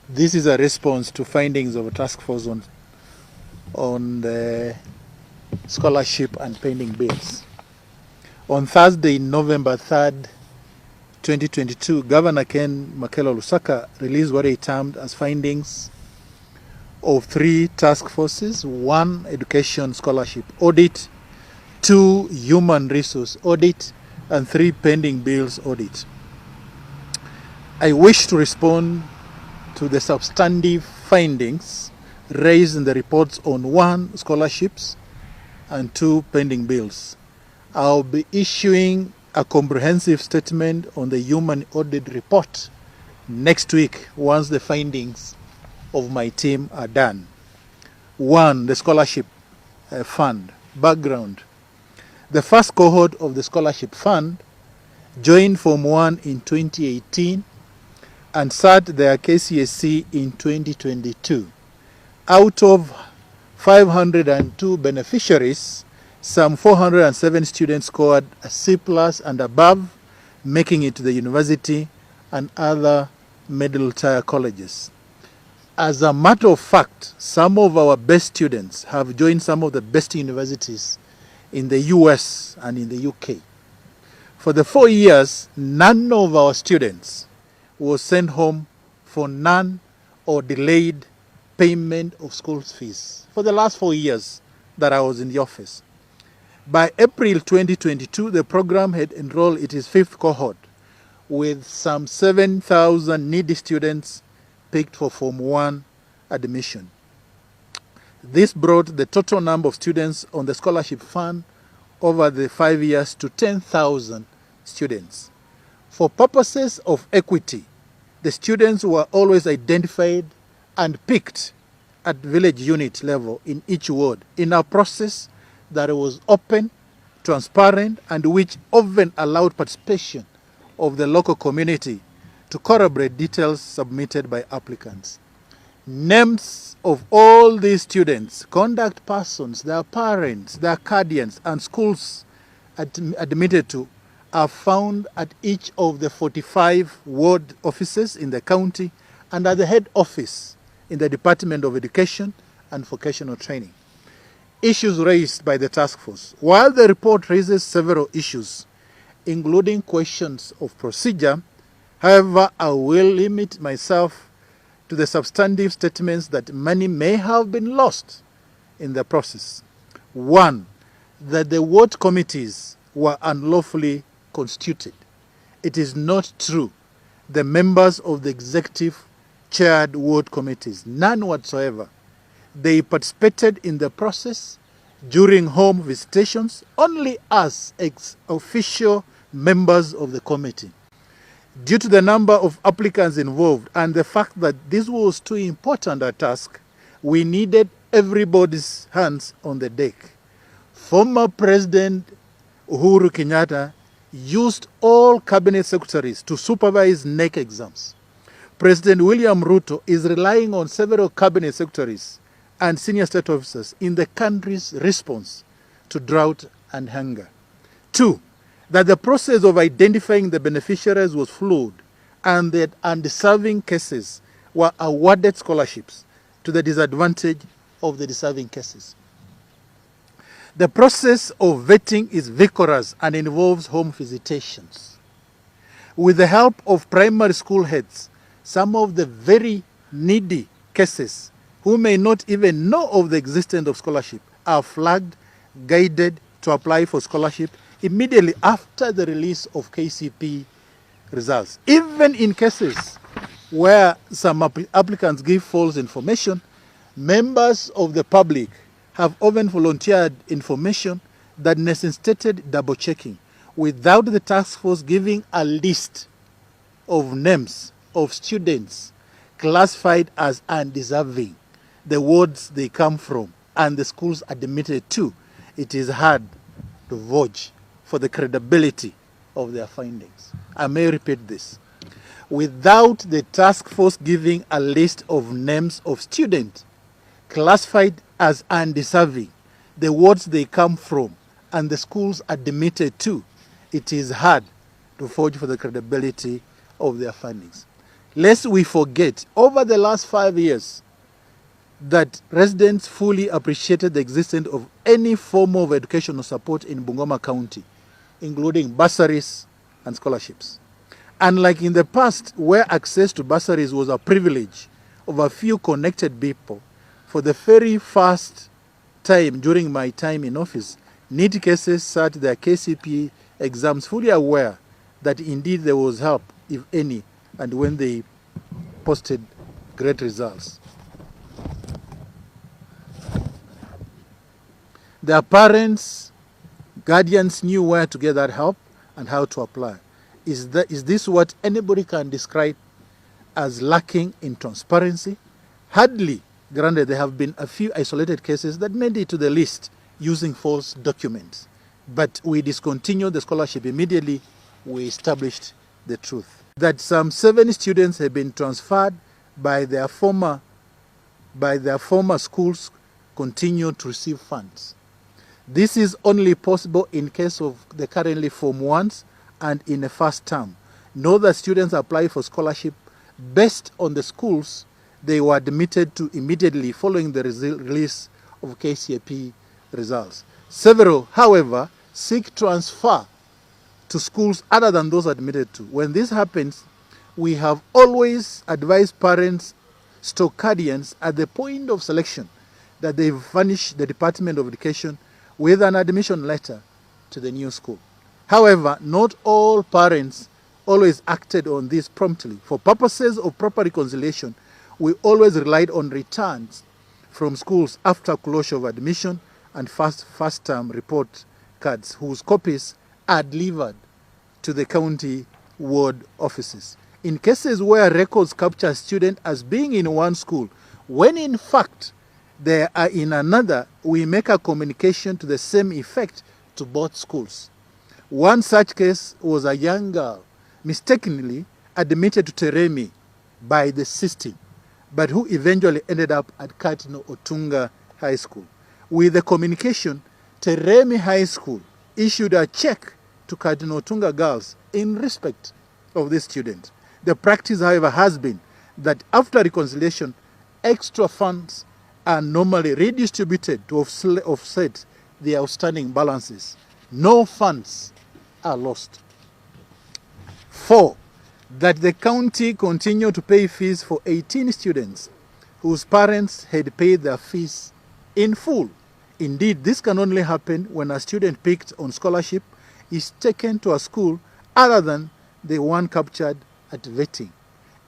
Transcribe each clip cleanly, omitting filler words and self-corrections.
This is a response to findings of a task force on the scholarship and pending bills. On Thursday, November 3rd, 2022, Governor Ken Makelo Lusaka released what he termed as findings of 3 task forces: 1 education scholarship audit, 2 human resource audit, and 3 pending bills audit. I wish to respond to the substantive findings raised in the reports on 1 scholarships and 2 pending bills. I'll be issuing a comprehensive statement on the human audit report next week once the findings of my team are done. 1. The scholarship fund. Background. The first cohort of the scholarship fund joined Form 1 in 2018 and sat their KCSE in 2022. Out of 502 beneficiaries, some 407 students scored a C+ and above, making it to the university and other middle-tier colleges. As a matter of fact, some of our best students have joined some of the best universities in the US and in the UK. For the 4 years, none of our students was sent home for none or delayed payment of school fees for the last 4 years that I was in the office. By April 2022, the program had enrolled its 5th cohort with some 7,000 needy students picked for Form 1 admission. This brought the total number of students on the scholarship fund over the 5 years to 10,000 students. For purposes of equity, the students were always identified and picked at village unit level in each ward in a process that was open, transparent, and which often allowed participation of the local community to corroborate details submitted by applicants. Names of all these students, contact persons, their parents, their guardians, and schools admitted to are found at each of the 45 ward offices in the county and at the head office in the Department of Education and Vocational Training. Issues raised by the task force. While the report raises several issues, including questions of procedure, however, I will limit myself to the substantive statements that money may have been lost in the process. 1. That the ward committees were unlawfully constituted. It is not true. The members of the executive chaired ward committees, none whatsoever. They participated in the process during home visitations only as ex-official members of the committee. Due to the number of applicants involved and the fact that this was too important a task, we needed everybody's hands on the deck. Former President Uhuru Kenyatta used all cabinet secretaries to supervise NEC exams. President William Ruto is relying on several cabinet secretaries and senior state officers in the country's response to drought and hunger. 2. That the process of identifying the beneficiaries was flawed and that undeserving cases were awarded scholarships to the disadvantage of the deserving cases. The process of vetting is vigorous and involves home visitations. With the help of primary school heads, some of the very needy cases who may not even know of the existence of scholarship are flagged, guided to apply for scholarship immediately after the release of KCP results. Even in cases where some applicants give false information, members of the public have often volunteered information that necessitated double-checking without the task force giving a list of names of students classified as undeserving, the wards they come from, and the schools admitted to. It is hard to vouch for the credibility of their findings. I may repeat this. Without the task force giving a list of names of students classified as undeserving, the wards they come from, and the schools admitted to, it is hard to vouch for the credibility of their findings. Lest we forget, over the last 5 years, that residents fully appreciated the existence of any form of educational support in Bungoma County, including bursaries and scholarships. Unlike in the past, where access to bursaries was a privilege of a few connected people, for the very first time during my time in office, NEET cases sat their KCPE exams fully aware that indeed there was help, if any, and when they posted great results. Their parents, guardians knew where to get that help and how to apply. Is this what anybody can describe as lacking in transparency? Hardly. Granted, there have been a few isolated cases that made it to the list using false documents. But we discontinued the scholarship immediately we established the truth. That some 7 students have been transferred by their former schools continue to receive funds. This is only possible in case of the currently Form 1s and in a first term. Know that students apply for scholarship based on the schools they were admitted to immediately following the release of KCPE results. Several, however, seek transfer to schools other than those admitted to. When this happens, we have always advised parents / guardians at the point of selection that they furnish the Department of Education with an admission letter to the new school. However, not all parents always acted on this promptly. For purposes of proper reconciliation, we always relied on returns from schools after closure of admission and first-term report cards whose copies are delivered to the county ward offices. In cases where records capture a student as being in one school, when in fact they are in another, we make a communication to the same effect to both schools. One such case was a young girl mistakenly admitted to Teremi by the system, but who eventually ended up at Cardinal Otunga High School. With the communication, Teremi High School issued a check to Cardinal Otunga girls in respect of this student. The practice, however, has been that after reconciliation, extra funds are normally redistributed to offset the outstanding balances. No funds are lost. 4, that the county continue to pay fees for 18 students whose parents had paid their fees in full. Indeed, this can only happen when a student picked on scholarship is taken to a school other than the one captured at vetting.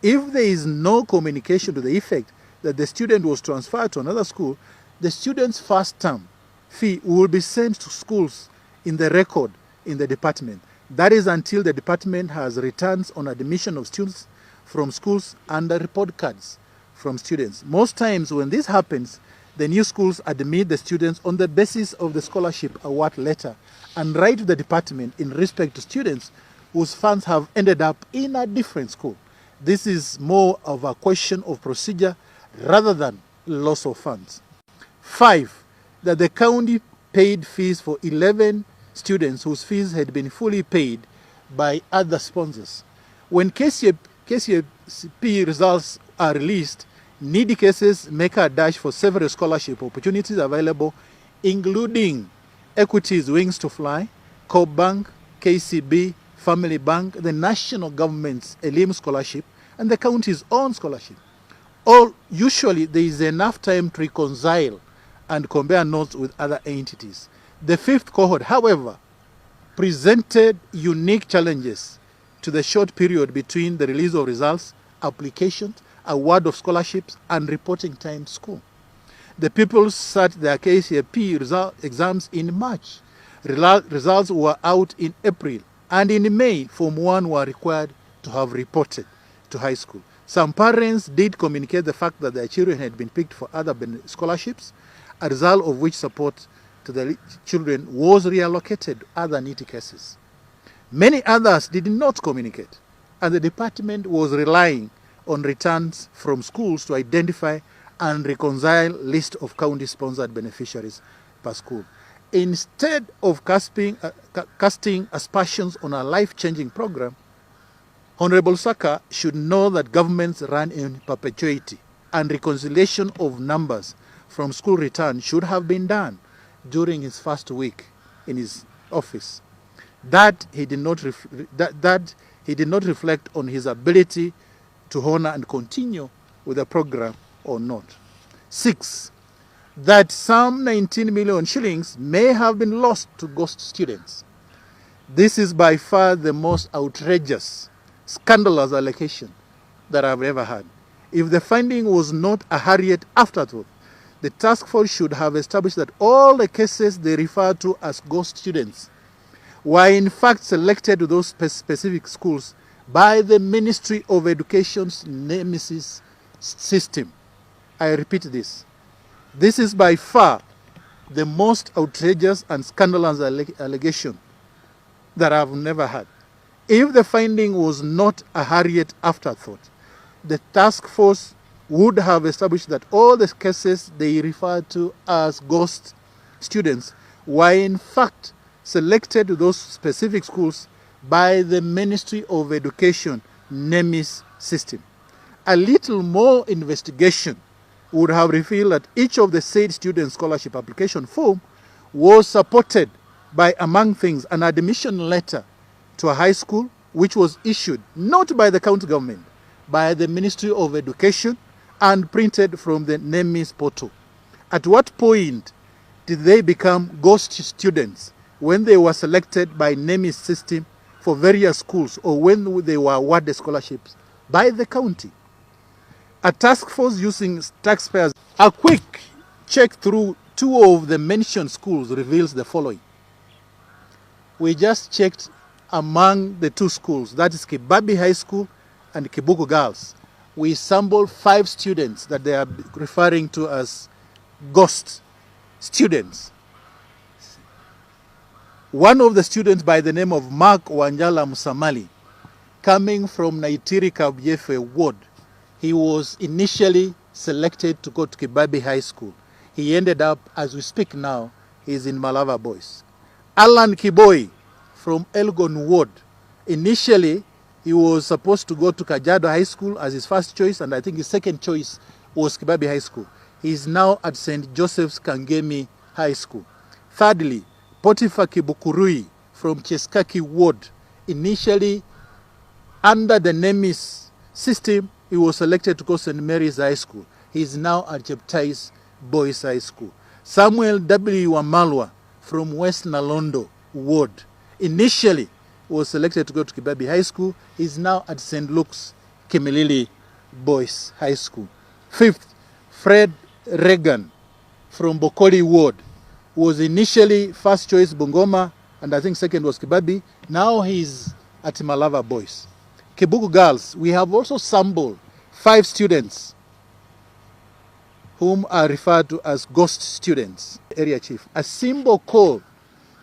If there is no communication to the effect that the student was transferred to another school, the student's first term fee will be sent to schools in the record in the department. That is until the department has returns on admission of students from schools and the report cards from students. Most times when this happens, the new schools admit the students on the basis of the scholarship award letter and write to the department in respect to students whose funds have ended up in a different school. This is more of a question of procedure rather than loss of funds. 5, that the county paid fees for 11 students whose fees had been fully paid by other sponsors. When KCPE results are released, needy cases make a dash for several scholarship opportunities available, including Equity's Wings to Fly, Co Bank, KCB, Family Bank, the national government's Elim scholarship, and the county's own scholarship. Usually there is enough time to reconcile and compare notes with other entities. The 5th cohort, however, presented unique challenges to the short period between the release of results, applications, award of scholarships, and reporting time to school. The pupils sat their KCPE exams in March. Results were out in April, and in May, Form 1 were required to have reported to high school. Some parents did communicate the fact that their children had been picked for other scholarships, a result of which support to the children was reallocated to other needy cases. Many others did not communicate, and the department was relying on returns from schools to identify and reconcile list of county-sponsored beneficiaries per school. Instead of casting aspersions on a life-changing program, Honorable Lusaka should know that governments run in perpetuity, and reconciliation of numbers from school return should have been done during his first week in his office. That he did not reflect on his ability to honor and continue with the program or not. 6. That some 19 million shillings may have been lost to ghost students. This is by far the most outrageous, scandalous allegation that I've ever had. If the finding was not a hurried afterthought, the task force should have established that all the cases they refer to as ghost students were in fact selected to those specific schools by the Ministry of Education's nemesis system. I repeat this. This is by far the most outrageous and scandalous allegation that I've never had. If the finding was not a hurried afterthought, the task force would have established that all the cases they refer to as ghost students were in fact selected to those specific schools by the Ministry of Education NEMIS system. A little more investigation would have revealed that each of the said student scholarship application form was supported by, among things, an admission letter to a high school which was issued not by the county government, by the Ministry of Education and printed from the NEMIS portal. At what point did they become ghost students? When they were selected by NEMIS system for various schools, or when they were awarded scholarships by the county. A task force using taxpayers. A quick check through 2 of the mentioned schools reveals the following. We just checked among the 2 schools, that is Kibabi High School and Kibuku Girls. We sampled 5 students that they are referring to as ghost students. One of the students by the name of Mark Wanjala Musamali, coming from Naitiri Kabyefe Ward, he was initially selected to go to Kibabi High School. He ended up, as we speak now, he's in Malava Boys. Alan Kiboi from Elgon Ward, initially he was supposed to go to Kajiado High School as his first choice, and I think his second choice was Kibabi High School. He is now at St. Joseph's Kangemi High School. Thirdly, Potiphar Kibukurui from Cheskaki Ward. Initially, under the NEMIS system, he was selected to go to St. Mary's High School. He is now at Cheptais Boys High School. Samuel W. Wamalwa from West Nalondo Ward. Initially, was selected to go to Kibabi High School. He is now at St. Luke's Kimilili Boys High School. 5th, Fred Regan from Bokoli Ward. Was initially first choice Bungoma, and I think second was Kibabi. Now he's at Malava Boys. Kibuku Girls, we have also sampled 5 students whom are referred to as ghost students. Area chief, a simple call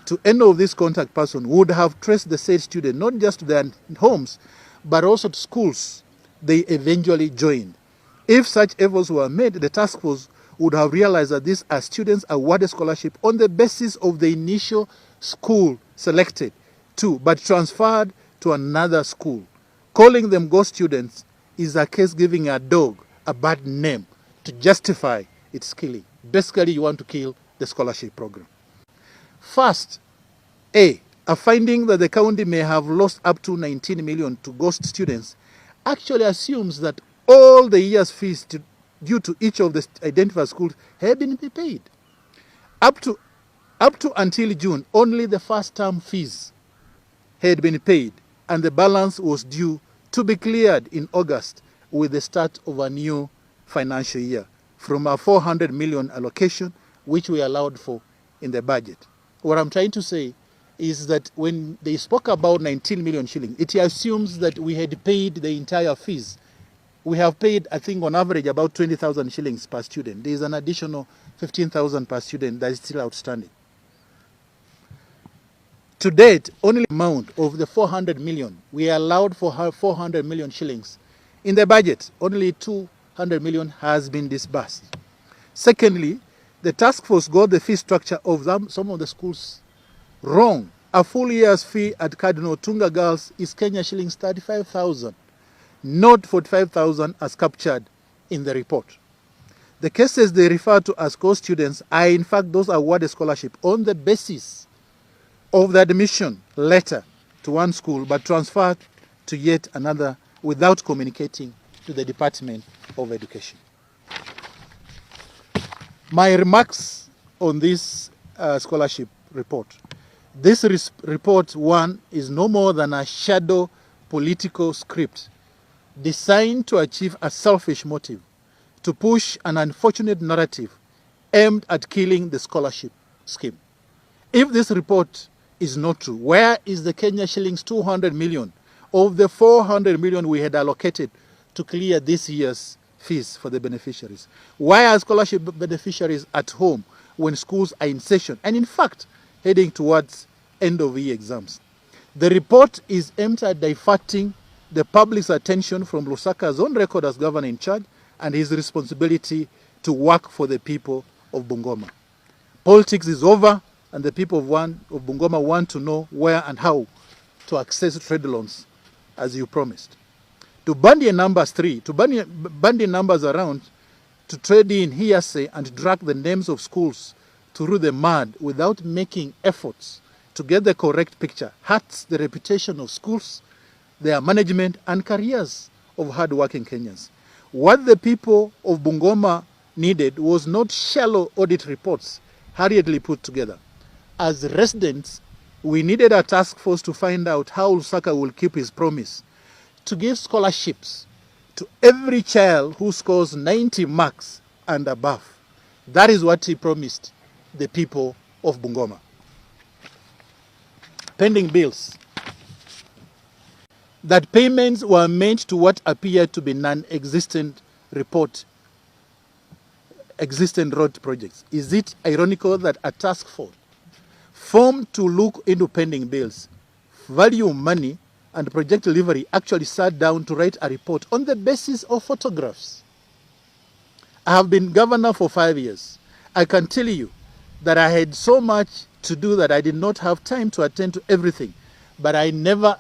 to any of these contact person would have traced the said student not just to their homes, but also to schools they eventually joined. If such efforts were made, the task force would have realized that these are students awarded scholarship on the basis of the initial school selected to, but transferred to another school. Calling them ghost students is a case giving a dog a bad name to justify its killing. Basically, you want to kill the scholarship program. First, a finding that the county may have lost up to 19 million to ghost students actually assumes that all the year's fees due to each of the identified schools had been paid. Up to until June, only the first term fees had been paid, and the balance was due to be cleared in August with the start of a new financial year from a 400 million allocation, which we allowed for in the budget. What I'm trying to say is that when they spoke about 19 million shillings, it assumes that we had paid the entire fees. We have paid, I think, on average about 20,000 shillings per student. There is an additional 15,000 per student that is still outstanding. To date, only the amount of the 400 million, we allowed for 400 million shillings. In the budget, only 200 million has been disbursed. Secondly, the task force got the fee structure of some of the schools wrong A full year's fee at Cardinal Tunga Girls is Kenya shillings 35,000, not 45,000 as captured in the report. The cases they refer to as co-students are in fact those awarded scholarship on the basis of the admission letter to one school but transferred to yet another without communicating to the Department of Education. My remarks on this scholarship report. This report, one, is no more than a shadow political script designed to achieve a selfish motive, to push an unfortunate narrative aimed at killing the scholarship scheme. If this report is not true, where is the Kenya shillings 200 million of the 400 million we had allocated to clear this year's fees for the beneficiaries? Why are scholarship beneficiaries at home when schools are in session and in fact heading towards end of year exams? The report is aimed at diverting the public's attention from Lusaka's own record as governor in charge and his responsibility to work for the people of Bungoma. Politics is over, and the people of Bungoma want to know where and how to access trade loans, as you promised. To bandy numbers around, to trade in hearsay and drag the names of schools through the mud without making efforts to get the correct picture hurts the reputation of schools, their management, and careers of hard-working Kenyans. What the people of Bungoma needed was not shallow audit reports hurriedly put together. As residents, we needed a task force to find out how Lusaka will keep his promise to give scholarships to every child who scores 90 marks and above. That is what he promised the people of Bungoma. Pending bills. That payments were made to what appeared to be non-existent existent road projects. Is it ironical that a task force formed to look into pending bills, value money, and project delivery actually sat down to write a report on the basis of photographs? I have been governor for 5 years. I can tell you that I had so much to do that I did not have time to attend to everything, but I never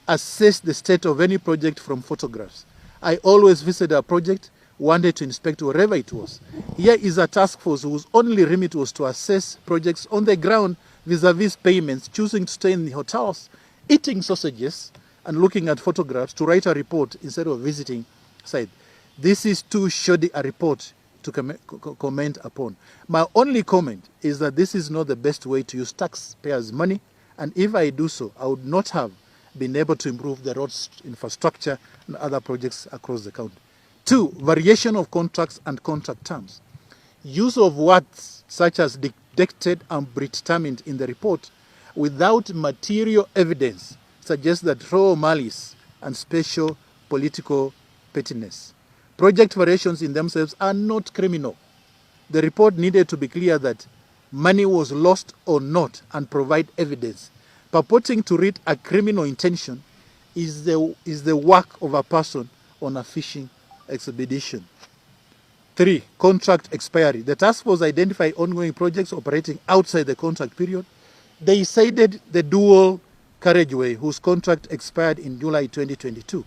assessed the state of any project from photographs. I always visited a project, wanted to inspect wherever it was. Here is a task force whose only remit was to assess projects on the ground vis-a-vis payments, choosing to stay in the hotels, eating sausages, and looking at photographs to write a report instead of visiting site. This is too shoddy a report to comment upon. My only comment is that this is not the best way to use taxpayers' money, and if I do so, I would not have been able to improve the roads infrastructure and other projects across the county. 2, variation of contracts and contract terms. Use of words such as dictated and predetermined in the report without material evidence suggests that raw malice and special political pettiness. Project variations in themselves are not criminal. The report needed to be clear that money was lost or not and provide evidence. Purporting to read a criminal intention is the work of a person on a fishing expedition. 3, contract expiry. The task force identified ongoing projects operating outside the contract period. They cited the dual carriageway whose contract expired in July 2022.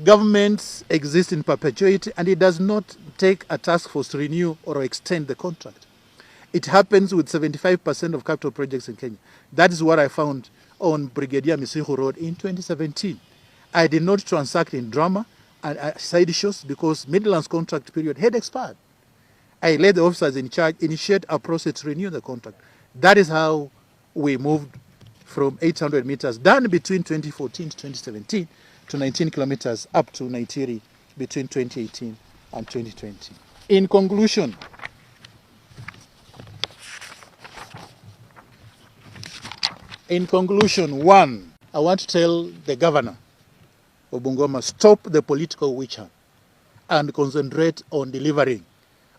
Governments exist in perpetuity, and it does not take a task force to renew or extend the contract. It happens with 75% of capital projects in Kenya. That is what I found on Brigadier Misihu Road in 2017. I did not transact in drama and side shows because Midland's contract period had expired. I let the officers in charge initiate a process to renew the contract. That is how we moved from 800 meters done between 2014 to 2017 to 19 kilometers up to Naitiri between 2018 and 2020. In conclusion, one, I want to tell the governor of Bungoma, stop the political witch hunt and concentrate on delivering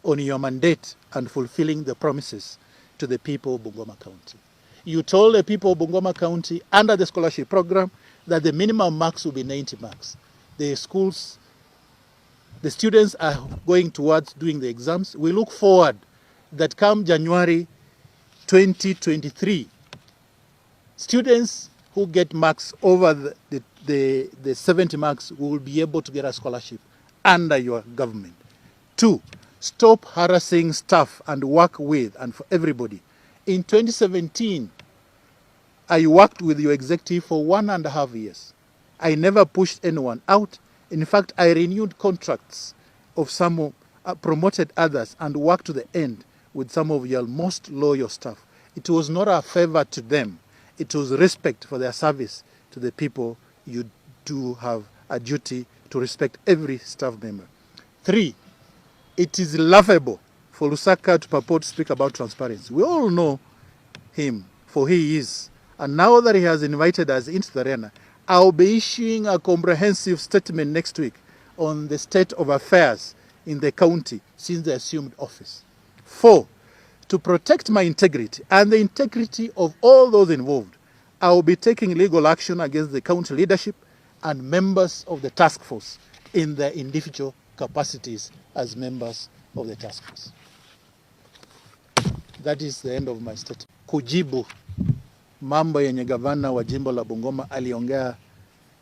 on your mandate and fulfilling the promises to the people of Bungoma County. You told the people of Bungoma County under the scholarship program that the minimum marks will be 90 marks. The students are going towards doing the exams. We look forward that come January 2023, Students who get marks over the 70 marks will be able to get a scholarship under your government. 2, stop harassing staff and work with and for everybody. In 2017, I worked with your executive for 1.5 years. I never pushed anyone out. In fact, I renewed contracts of some, promoted others, and worked to the end with some of your most loyal staff. It was not a favor to them. It was respect for their service to the people. You do have a duty to respect every staff member. 3, it is laughable for Lusaka to purport to speak about transparency. We all know him for he is. And now that he has invited us into the arena, I'll be issuing a comprehensive statement next week on the state of affairs in the county since they assumed office. 4, to protect my integrity and the integrity of all those involved, I will be taking legal action against the county leadership and members of the task force in their individual capacities as members of the task force. That is the end of my statement. Kujibu mambo yenye gavana wa jimbo la Bungoma aliongea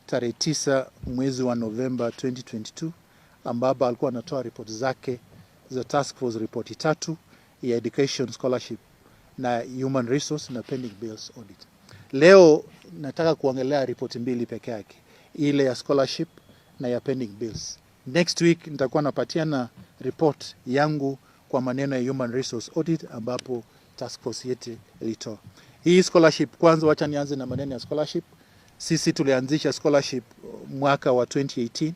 tarehe 9 mwezi wa Novemba 2022, ambapo alikuwa anatoa ripoti zake za task force, ripoti 3 ya education, scholarship na human resource na pending bills audit. Leo nataka kuongelea ripoti 2 peke yake, ile ya scholarship na ya pending bills. Next week nitakuwa napatiana report yangu kwa maneno ya human resource audit ambapo task force yetu ilitoa. Hii scholarship, kwanza wacha nianze na maneno ya scholarship. Sisi tulianzisha scholarship mwaka wa 2018.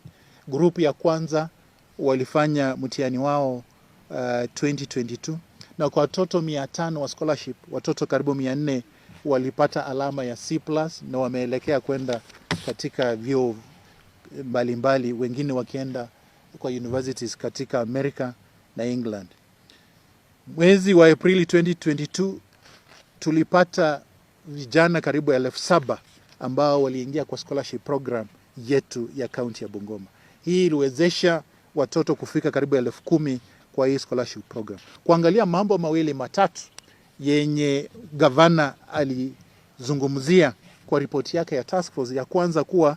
Group ya kwanza walifanya mtihani wao 2022. Na kwa watoto 500 wa scholarship, watoto karibu 400 walipata alama ya C+ na wameelekea kwenda katika vyuo mbalimbali, wengine wakienda kwa universities katika America na England. Mwezi wa Aprili 2022 tulipata vijana karibu 7,000 ambao waliingia kwa scholarship program yetu ya county ya Bungoma. Hii iliwezesha watoto kufika karibu 10,000 kwa hii scholarship program. Kuangalia mambo mawili matatu yenye gavana alizungumzia kwa ripoti yake ya task force. Ya kwanza kuwa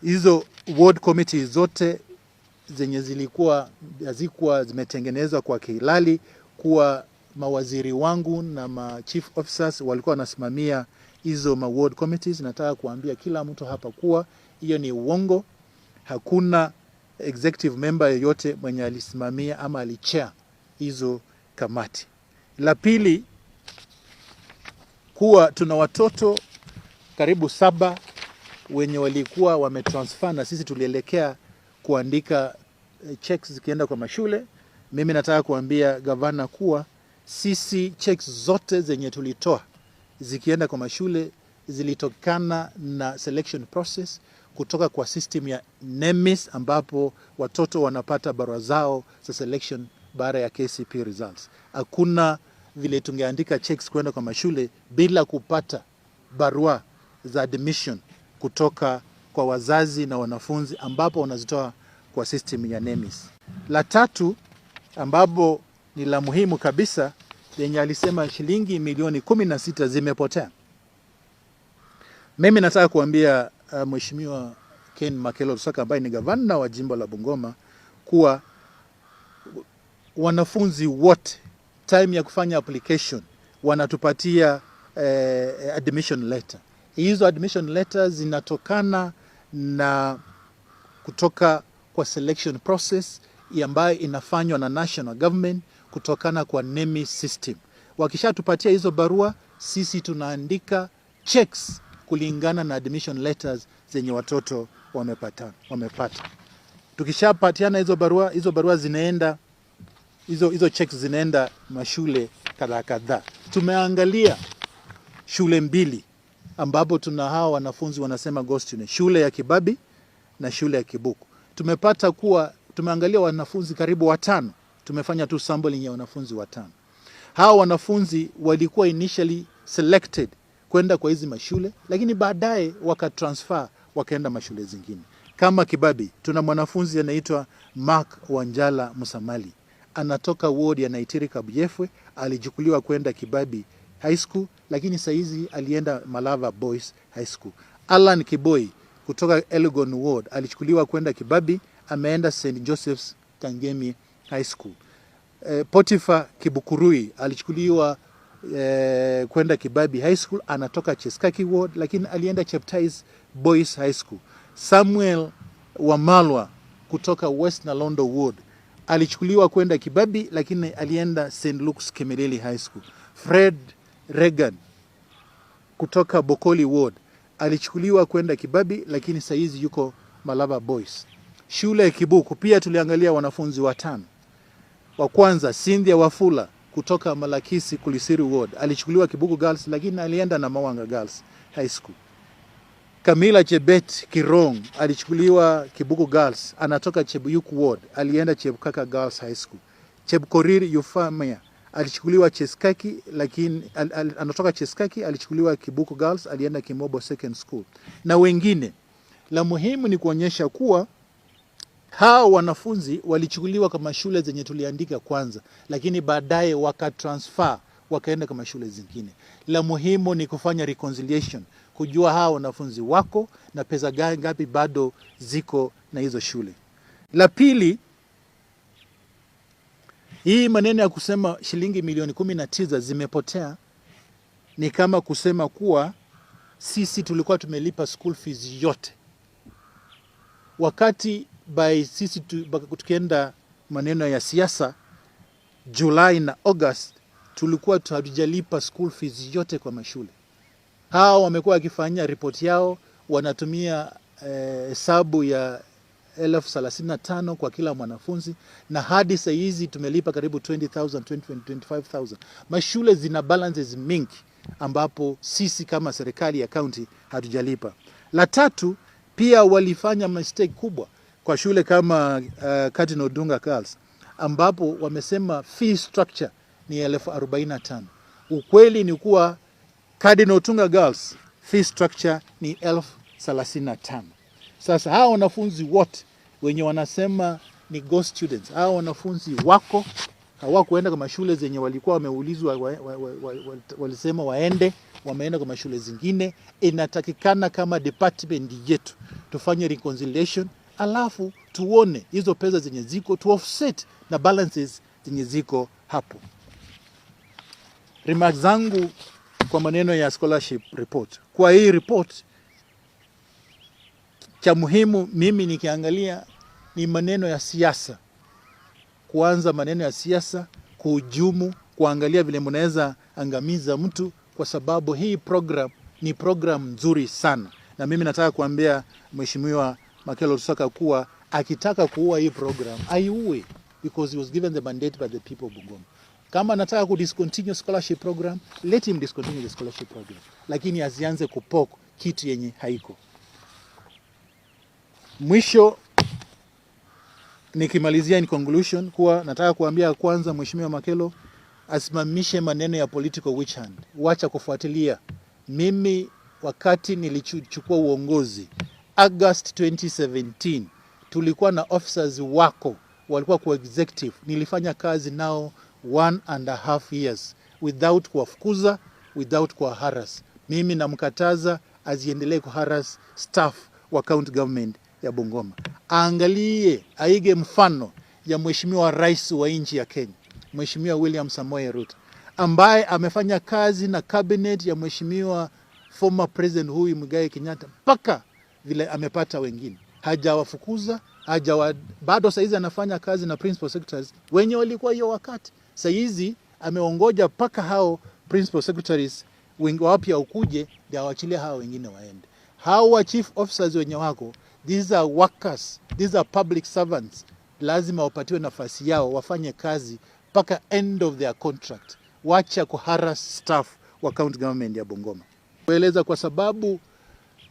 hizo ward committees zote zenye hazikuwa zimetengenezwa kwa kihalali, kuwa mawaziri wangu na chief officers walikuwa wanasimamia hizo ward committees. Nataka kuambia kila mtu hapa kuwa hiyo ni uongo. Hakuna executive member yoyote mwenye alisimamia ama alichair hizo kamati. La pili, kuwa tuna watoto karibu 7 wenye walikuwa wametransfer na sisi tulielekea kuandika checks zikienda kwa mashule. Mimi nataka kuambia gavana kuwa sisi checks zote zenye tulitoa zikienda kwa mashule zilitokana na selection process kutoka kwa system ya NEMIS, ambapo watoto wanapata barua zao za selection baada ya KCPE results. Hakuna vile tungeandika checks kwenda kwa mashule bila kupata barua za admission kutoka kwa wazazi na wanafunzi, ambapo wanazitoa kwa system ya NEMIS. La tatu, ambapo ni la muhimu kabisa, yenye alisema shilingi milioni 16 zimepotea. Mimi nataka kuambia Mheshimiwa Ken Makelo Lusaka ambaye ni gavana wa jimbo la Bungoma kuwa wanafunzi wote time ya kufanya application wanatupatia admission letter. Hizo admission letters zinatokana na kutoka kwa selection process ambayo inafanywa na national government kutokana kwa NEMIS system. Wakishatupatia hizo barua, sisi tunaandika checks kulingana na admission letters zenye watoto wamepata. Tukishapatiana hizo barua zinaenda, hizo checks zinaenda mashule kadhaa. Tumeangalia shule 2 ambapo tuna hawa wanafunzi wanasema ghost student, shule ya Kibabi na shule ya Kibuku. Tumepata kuwa tumeangalia wanafunzi karibu 5. Tumefanya tu sampling ya wanafunzi 5. Hawa wanafunzi walikuwa initially selected kwenda kwa hizi mashule, lakini baadaye wakatransfer wakaenda mashule zingine. Kama Kibabi, tuna mwanafunzi anaitwa Mark Wanjala Musamali. Anatoka ward ya Naitiri Kabuyefwe, alichukuliwa kwenda Kibabi High School, lakini saizi alienda Malava Boys High School. Alan Kiboi kutoka Elgon Ward alichukuliwa kwenda Kibabi, ameenda St. Joseph's Kangemi High School. Potiphar Kibukurui alichukuliwa kwenda Kibabi High School, anatoka Cheskaki Ward, lakini alienda Cheptais Boys High School. Samuel Wamalwa kutoka West Nalondo Ward alichukuliwa kwenda Kibabi, lakini alienda St. Luke's Kemeleli High School. Fred Regan kutoka Bokoli Ward alichukuliwa kwenda Kibabi, lakini saizi yuko Malava Boys. Shule ya Kibuku pia tuliangalia wanafunzi watano. Wa kwanza Cynthia Wafula kutoka Malakisi Kulisiri Ward alichukuliwa Kibuku Girls, lakini alienda na Mawanga Girls High School. Camila Chebet Kirong alichukuliwa Kibuku Girls, anatoka Chebuyuk Ward, alienda Chebukaka Girls High School. Chebkorir Yufamia alichukuliwa Cheskaki, lakini anatoka Cheskaki, alichukuliwa Kibuku Girls, alienda Kimobo Second School. Na wengine, la muhimu ni kuonyesha kuwa hao wanafunzi walichukuliwa kama shule zenye tuliandika kwanza, lakini baadaye wakatransfer wakaenda kama shule zingine. La muhimu ni kufanya reconciliation, kujua hao wanafunzi wako na pesa ngapi bado ziko na hizo shule. La pili, hii maneno ya kusema shilingi milioni 19 zimepotea ni kama kusema kuwa sisi tulikuwa tumelipa school fees yote. Wakati by sisi tukienda maneno ya siasa July na August, tulikuwa hatujalipa school fees yote kwa mashule. Hao wamekuwa wakifanya ripoti yao, wanatumia hesabu ya 35,000 kwa kila mwanafunzi, na hadi saa hizi tumelipa karibu 20,000, 25,000. Mashule zina balances mingi ambapo sisi kama serikali ya county hatujalipa. La tatu, pia walifanya mistake kubwa kwa shule kama Cardinal Dunga Girls, ambapo wamesema fee structure ni 45,000. Ukweli ni kuwa Cardinal Dunga Girls fee structure ni 35,000. Sasa hao wanafunzi wote wenye wanasema ni ghost students, hao wanafunzi wako hawakuenda kwa shule zenye walikuwa wameulizwa walisema waende, wameenda kwa shule zingine. Inatakikana kama department yetu tufanye reconciliation, alafu tuone hizo pesa zenye ziko to offset na balances zenye ziko hapo. Remarks zangu kwa maneno ya scholarship report. Kwa hii report, cha muhimu mimi nikiangalia ni maneno ya siasa. Kuanza maneno ya siasa, kuhujumu, kuangalia vile mnaweza angamiza mtu, kwa sababu hii program ni program nzuri sana. Na mimi nataka kuambia Mheshimiwa Makelo Lusaka kuwa akitaka kuua hii program, aiue, because he was given the mandate by the people of Bungoma. Kama anataka kudiscontinue scholarship program, let him discontinue the scholarship program. Lakini asianze kupok kitu yenye haiko. Mwisho nikimalizia in conclusion kuwa nataka kuambia kwanza Mheshimiwa Makelo asimamishe maneno ya political witch hunt. Wacha kufuatilia. Mimi wakati nilichukua uongozi August 2017, tulikuwa na officers wako walikuwa kwa executive. Nilifanya kazi nao 1.5 years without kuwafukuza, without kuwaharas. Mimi namkataza asiendelee kuharas staff wa county government ya Bungoma. Angalie, aige mfano ya Mheshimiwa Rais wa nchi ya Kenya, Mheshimiwa William Samoei Ruto, ambaye amefanya kazi na cabinet ya Mheshimiwa former president huyu Muigai Kenyatta mpaka vile amepata wengine. Hajawafukuza, bado saizi anafanya kazi na principal secretaries wenye walikuwa hiyo wakati. Saizi ameongoja mpaka hao principal secretaries wengi wapya ukuje ndio awaachilie hao wengine waende. Hao chief officers wenye wako, these are workers, these are public servants. Lazima wapatiwe nafasi yao wafanye kazi mpaka end of their contract. Wacha kuharass staff wa county government ya Bungoma. Kueleza kwa sababu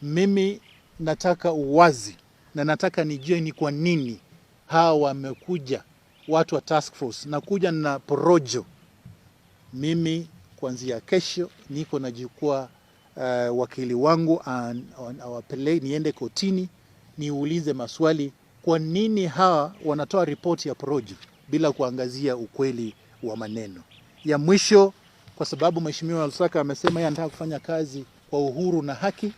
mimi nataka uwazi na nataka nijue ni kwa nini hawa wamekuja watu wa task force na kuja na porojo. Mimi kuanzia kesho niko na jukwaa wakili wangu awapeleke niende kotini niulize maswali kwa nini hawa wanatoa ripoti ya porojo bila kuangazia ukweli wa maneno. Ya mwisho kwa sababu Mheshimiwa Lusaka amesema yeye anataka kufanya kazi kwa uhuru na haki.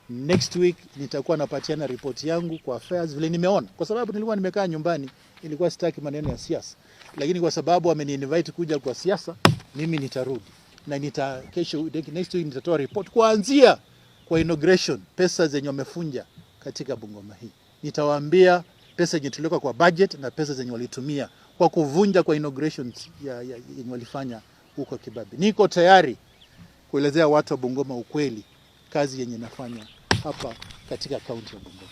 Next week nitakuwa napatiana report yangu kwa affairs vile nimeona, kwa sababu nilikuwa nimekaa nyumbani, nilikuwa sitaki maneno ya siasa, lakini kwa sababu ameni-invite kuja kwa siasa, mimi nitarudi na kesho next week nitatoa report kuanzia kwa inauguration, pesa zenye wamefunja katika Bungoma hii. Nitawaambia pesa zenye tuliweka kwa budget na pesa zenye walitumia kwa kuvunja kwa inaugurations yenye walifanya huko Kibabi. Niko tayari kuelezea watu wa Bungoma ukweli kazi yenye nafanya hapa katika kaunti ya Bungoma.